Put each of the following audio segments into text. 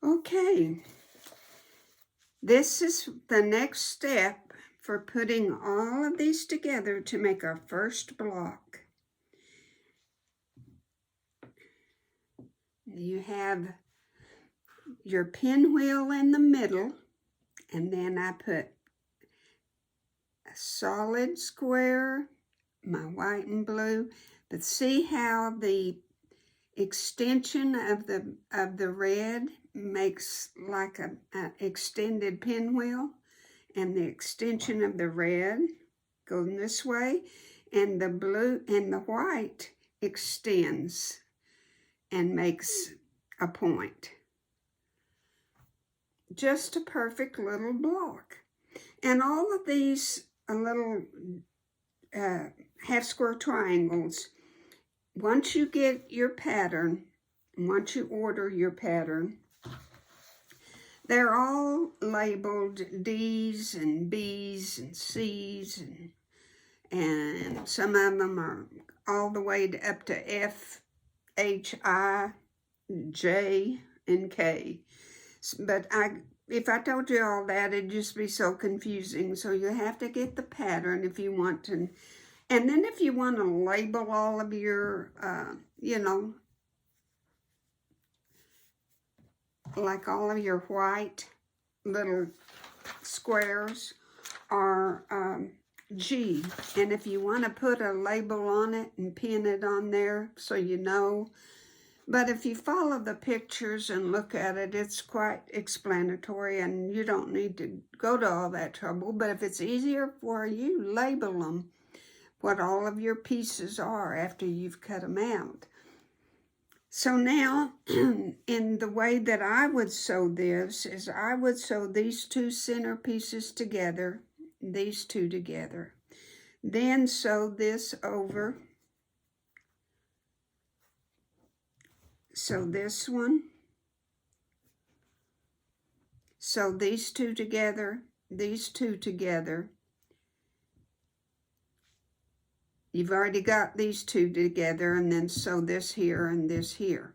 Okay, this is the next step for putting all of these together to make our first block. You have your pinwheel in the middle, and then I put a solid square, my white and blue, but see how the extension of the red makes like a extended pinwheel, and the extension of the red going this way, and the blue and the white extends and makes a point. Just a perfect little block. And all of these little half square triangles, once you get your pattern, once you order your pattern, they're all labeled D's and B's and C's, and some of them are all the way up to F, H, I, J, and K. But if I told you all that, it'd just be so confusing. So you have to get the pattern if you want to. And then if you want to label all of your, like all of your white little squares are G. And if you want to put a label on it and pin it on there so you know. But if you follow the pictures and look at it, it's quite explanatory, and you don't need to go to all that trouble. But if it's easier for you, label them, what all of your pieces are after you've cut them out. So now, in the way that I would sew this, is I would sew these two center pieces together, these two together. Then sew this over. Sew this one. Sew these two together, these two together. You've already got these two together, and then sew this here and this here.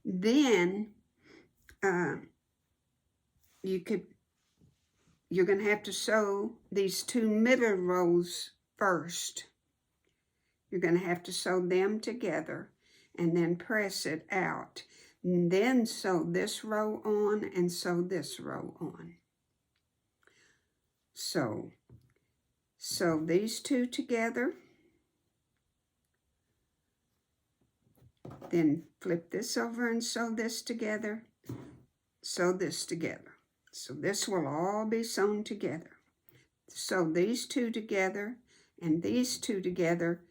Then you're going to have to sew these two middle rows first. You're going to have to sew them together and then press it out. And then sew this row on and sew this row on. So sew these two together. Then flip this over and sew this together. Sew this together. So this will all be sewn together. Sew these two together and these two together,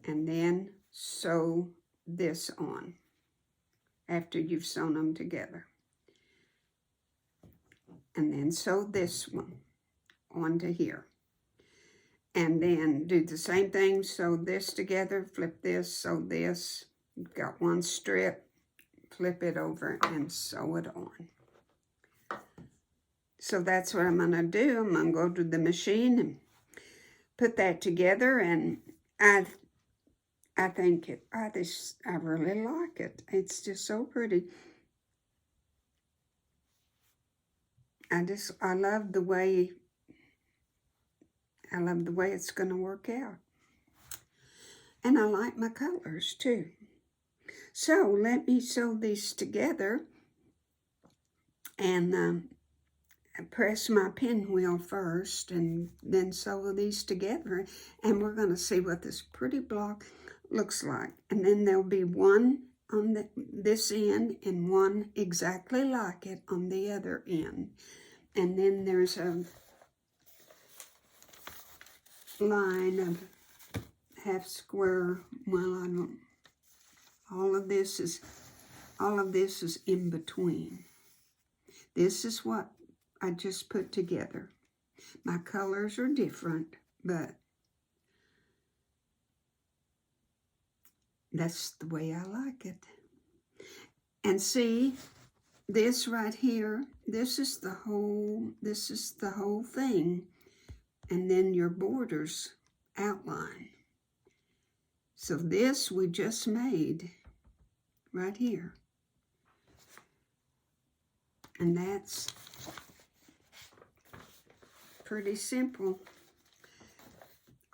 and then sew this on after you've sewn them together. And then sew this one onto here. And then do the same thing, sew this together, flip this, sew this. You've got one strip, flip it over and sew it on. So that's what I'm going to do. I'm going to go to the machine and put that together, and I think I really like it. It's just so pretty. I love the way it's going to work out. And I like my colors too. So let me sew these together and press my pinwheel first, and then sew these together, and we're going to see what this pretty block looks like. And then there'll be one on this end and one exactly like it on the other end. And then there's a line of half square. Well, I don't. All of this is in between. This is what I just put together. My colors are different, but that's the way I like it. And see, this right here, this is the whole thing. And then your borders outline. So this we just made right here. And that's pretty simple.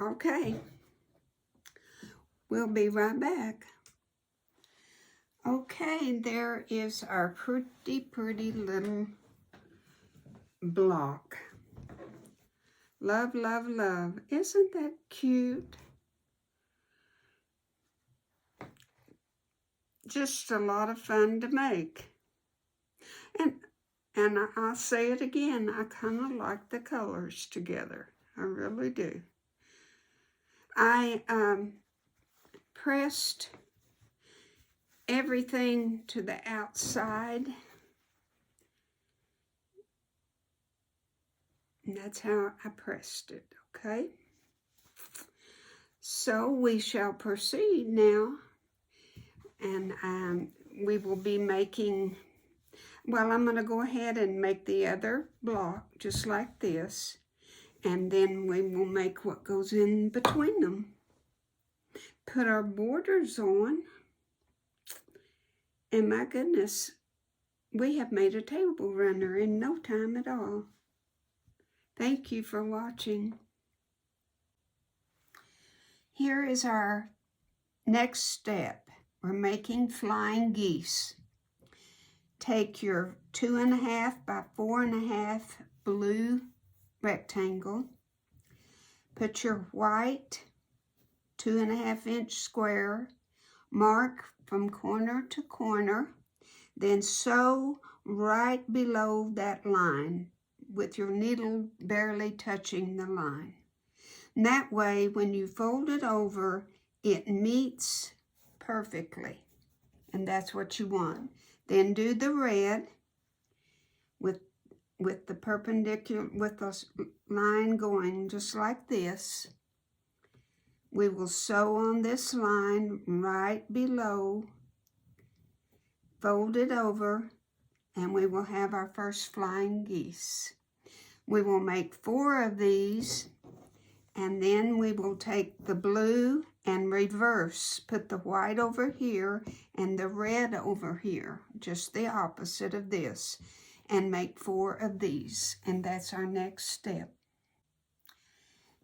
Okay, we'll be right back. Okay, there is our pretty little block. Love, love, love. Isn't that cute? Just a lot of fun to make. And I'll say it again, I kind of like the colors together. I really do. I pressed everything to the outside. And that's how I pressed it, okay? So we shall proceed now. And we will be making, well, I'm going to go ahead and make the other block just like this. And then we will make what goes in between them. Put our borders on. And my goodness, we have made a table runner in no time at all. Thank you for watching. Here is our next step. We're making flying geese. Take your 2.5 by 4.5 blue rectangle. Put your white 2.5-inch square. Mark from corner to corner. Then sew right below that line with your needle barely touching the line. And that way, when you fold it over, it meets perfectly. And that's what you want. Then do the red with the perpendicular, with the line going just like this. We will sew on this line right below, fold it over, and we will have our first flying geese. We will make 4 of these, and then we will take the blue and reverse. Put the white over here and the red over here, just the opposite of this, and make 4 of these, and that's our next step.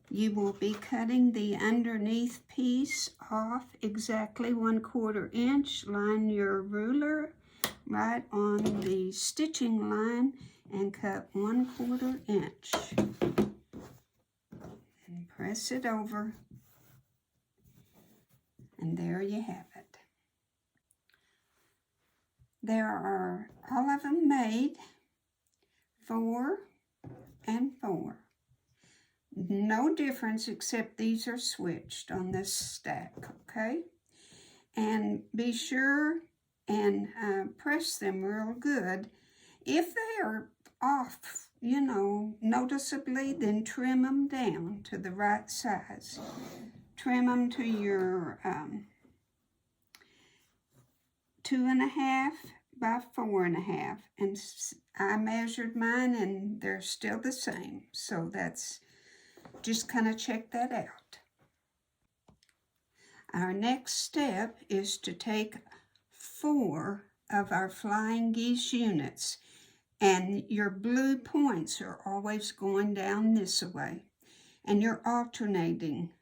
You will be cutting the underneath piece off exactly 1/4 inch. Line your ruler right on the stitching line and cut 1/4 inch. And press it over. And there you have it. There are all of them made, 4 and 4. No difference except these are switched on this stack, okay? And be sure and press them real good. If they are off, you know, noticeably, then trim them down to the right size. Trim them to your 2.5 by 4.5. And I measured mine and they're still the same. So that's, just kind of check that out. Our next step is to take 4 of our flying geese units, and your blue points are always going down this way, and you're alternating.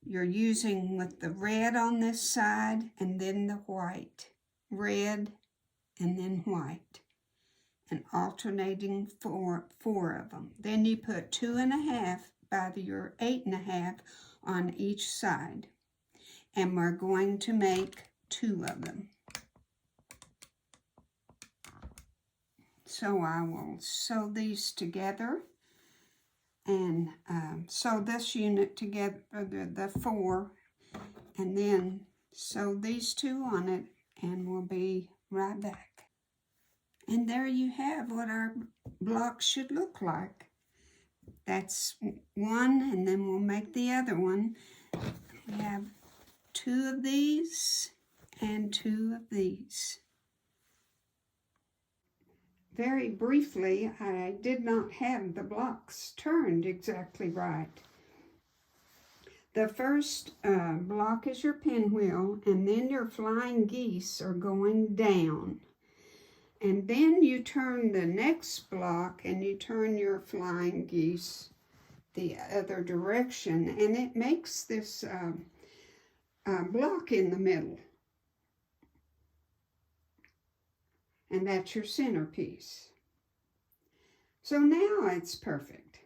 You're using with the red on this side and then the white, red and then white, and alternating 4 of them. Then you put 2.5 by your 8.5 on each side, and we're going to make 2 of them. So I will sew these together and sew this unit together, the 4, and then sew these 2 on it, and we'll be right back. And there you have what our block should look like. That's one, and then we'll make the other one. We have 2 of these and 2 of these. Very briefly, I did not have the blocks turned exactly right. The first block is your pinwheel, and then your flying geese are going down. And then you turn the next block and you turn your flying geese the other direction, and it makes this block in the middle. And that's your centerpiece. So now it's perfect.